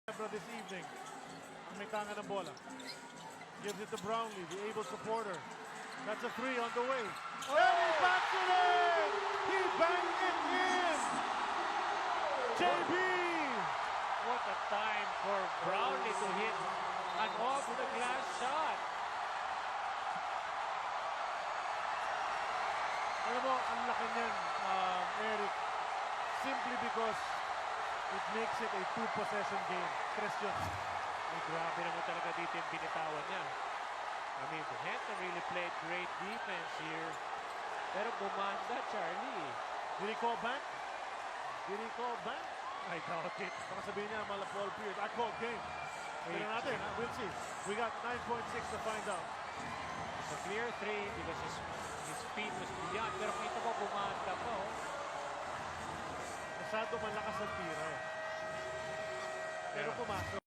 This evening, ang may tanga ng bola. Gives it to Brownlee, the able supporter. That's a three on the way. And he backs it in! He banked it in! JB! What a time for Brownlee to hit an off-the-glass shot. Alam mo, ang laki niyan, Eric. Simply because it makes it a two-possession game. Christian. Ay, grabe naman talaga dito yung binitawan niya. I mean, Henton really played great defense here. Pero bumanda, Charlie. Did he call back? Did he call back? I doubt it. Baka sabihin niya, Malapol period. I called game. Tignan natin, ha? We'll see. We got 9.6 to find out. It's a clear three because his speed was beyond. Pero kita mo, bumanda pa, oh. Masyado malakas ang tira, eh. Pero pumasok.